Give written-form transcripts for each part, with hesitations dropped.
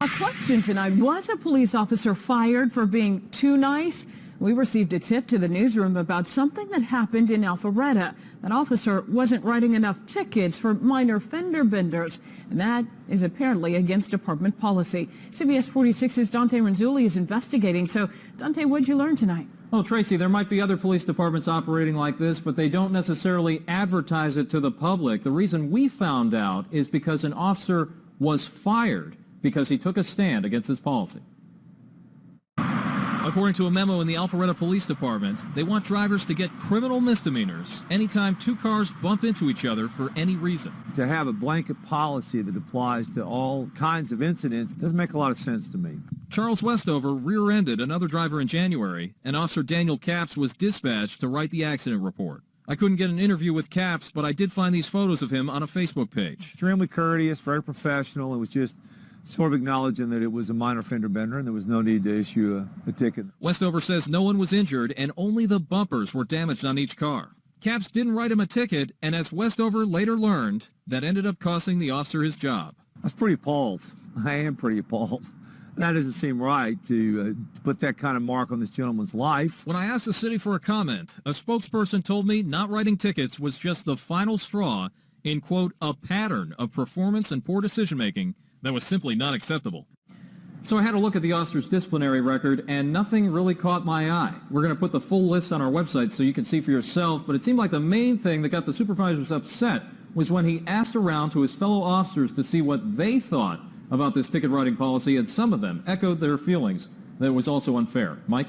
A question tonight, was a police officer fired for being too nice? We received a tip to the newsroom about something that happened in Alpharetta. That officer wasn't writing enough tickets for minor fender benders, and that is apparently against department policy. CBS 46's Dante Renzulli is investigating. So, Dante, what'd you learn tonight? Well, Tracy, there might be other police departments operating like this, but they don't necessarily advertise it to the public. The reason we found out is because an officer was fired because he took a stand against this policy. According to a memo in the Alpharetta Police Department, they want drivers to get criminal misdemeanors anytime two cars bump into each other for any reason. To have a blanket policy that applies to all kinds of incidents doesn't make a lot of sense to me. Charles Westover rear-ended another driver in January, and Officer Daniel Capps was dispatched to write the accident report. I couldn't get an interview with Capps, but I did find these photos of him on a Facebook page. Extremely courteous, very professional. It was just sort of acknowledging that it was a minor fender bender and there was no need to issue a ticket. Westover says no one was injured and only the bumpers were damaged on each car. Capps didn't write him a ticket, and as Westover later learned, that ended up costing the officer his job. I was pretty appalled. I am pretty appalled. That doesn't seem right to put that kind of mark on this gentleman's life. When I asked the city for a comment, a spokesperson told me not writing tickets was just the final straw in, quote, a pattern of performance and poor decision-making that was simply not acceptable. So I had a look at the officer's disciplinary record, and nothing really caught my eye. We're going to put the full list on our website so you can see for yourself, but it seemed like the main thing that got the supervisors upset was when he asked around to his fellow officers to see what they thought about this ticket writing policy, and some of them echoed their feelings that it was also unfair. Mike?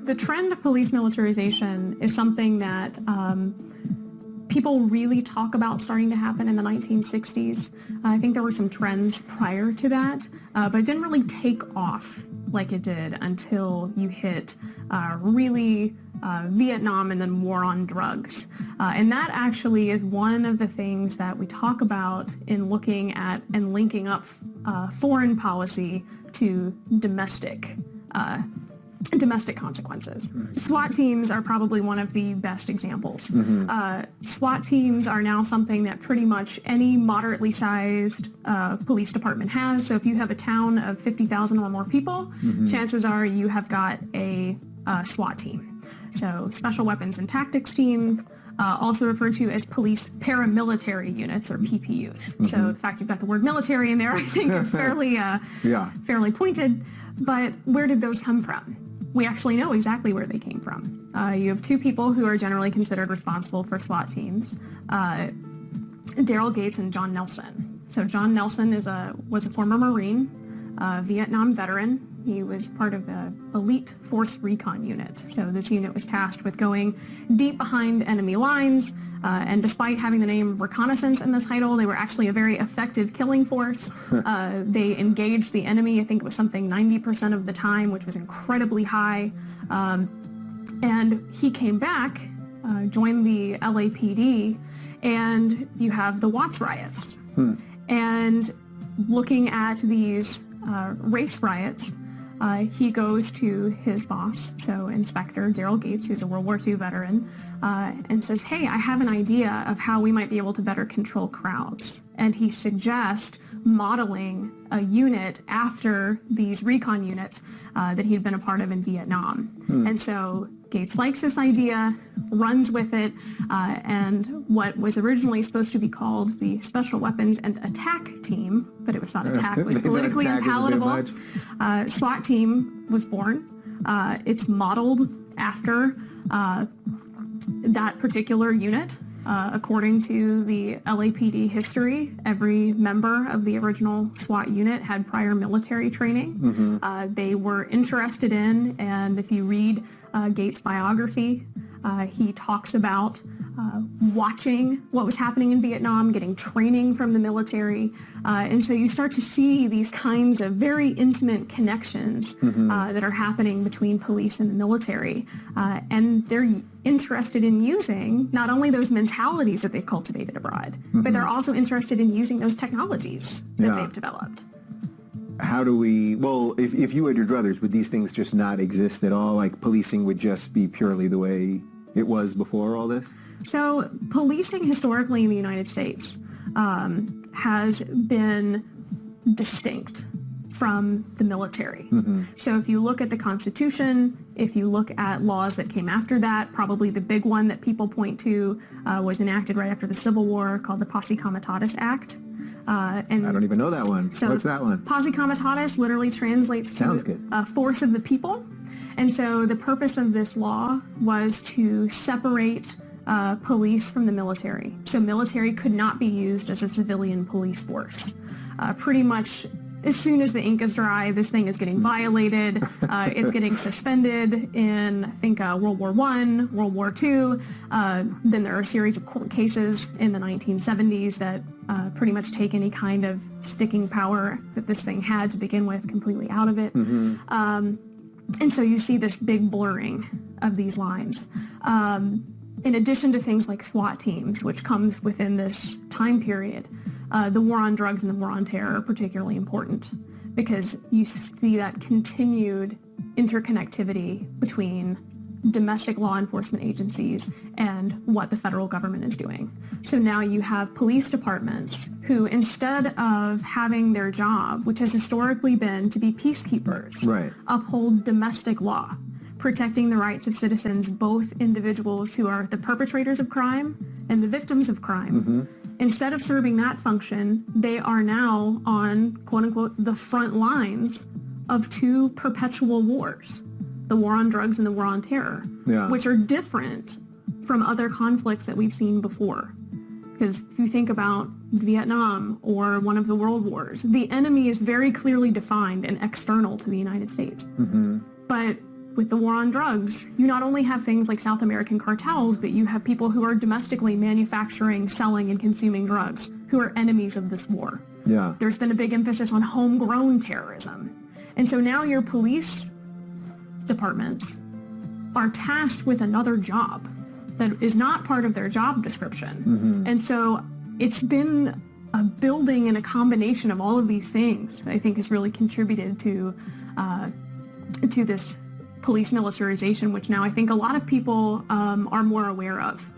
The trend of police militarization is something that people really talk about starting to happen in the 1960s. I think there were some trends prior to that, but it didn't really take off like it did until you hit really Vietnam and then war on drugs. And that actually is one of the things that we talk about in looking at and linking up foreign policy to domestic consequences. SWAT teams are probably one of the best examples. SWAT teams are now something that pretty much any moderately sized police department has. So if you have a town of 50,000 or more people, chances are you have got a SWAT team. So special weapons and tactics teams, also referred to as police paramilitary units or PPUs. So the fact you've got the word military in there, I think is fairly pointed. But where did those come from? We actually know exactly where they came from. You have two people who are generally considered responsible for SWAT teams, Daryl Gates and John Nelson. So John Nelson was a former Marine, Vietnam veteran. He was part of the elite force recon unit. So this unit was tasked with going deep behind enemy lines, and despite having the name reconnaissance in the title, they were actually a very effective killing force. They engaged the enemy, I think it was something 90% of the time, which was incredibly high. And he came back, joined the LAPD, and you have the Watts riots. And looking at these race riots, he goes to his boss, so Inspector Daryl Gates, who's a World War II veteran, and says, hey, I have an idea of how we might be able to better control crowds. And he suggests modeling a unit after these recon units that he'd been a part of in Vietnam. And so Gates likes this idea, runs with it, and what was originally supposed to be called the Special Weapons and Attack Team, but it was not attack, it was politically unpalatable, SWAT team was born. It's modeled after that particular unit. According to the LAPD history, every member of the original SWAT unit had prior military training. They were interested in, and if you read Gates' biography, he talks about watching what was happening in Vietnam, getting training from the military. And so you start to see these kinds of very intimate connections that are happening between police and the military. And they're interested in using not only those mentalities that they've cultivated abroad, but they're also interested in using those technologies that they've developed. How do we, well, if you had your druthers, would these things just not exist at all? Like policing would just be purely the way it was before all this? So policing historically in the United States has been distinct from the military. So if you look at the Constitution, if you look at laws that came after that, probably the big one that people point to was enacted right after the Civil War called the Posse Comitatus Act. And I don't even know that one. so What's that one? Posse Comitatus literally translates Sounds to good. Force of the people. And so the purpose of this law was to separate police from the military. So military could not be used as a civilian police force. Pretty much as soon as the ink is dry, this thing is getting violated. It's getting suspended in, I think, World War I, World War II. Then there are a series of court cases in the 1970s that pretty much take any kind of sticking power that this thing had to begin with completely out of it. And so you see this big blurring of these lines. In addition to things like SWAT teams, which comes within this time period, the war on drugs and the war on terror are particularly important because you see that continued interconnectivity between domestic law enforcement agencies and what the federal government is doing. So now you have police departments who, instead of having their job, which has historically been to be peacekeepers, Right. uphold domestic law, protecting the rights of citizens, both individuals who are the perpetrators of crime and the victims of crime. Instead of serving that function, they are now on, quote unquote, the front lines of two perpetual wars, the war on drugs and the war on terror, which are different from other conflicts that we've seen before. Because if you think about Vietnam or one of the world wars, the enemy is very clearly defined and external to the United States. But with the war on drugs, you not only have things like South American cartels, but you have people who are domestically manufacturing, selling, and consuming drugs who are enemies of this war. There's been a big emphasis on homegrown terrorism. And so now your police departments are tasked with another job that is not part of their job description. And so it's been a building and a combination of all of these things that I think has really contributed to this police militarization, which now I think a lot of people are more aware of.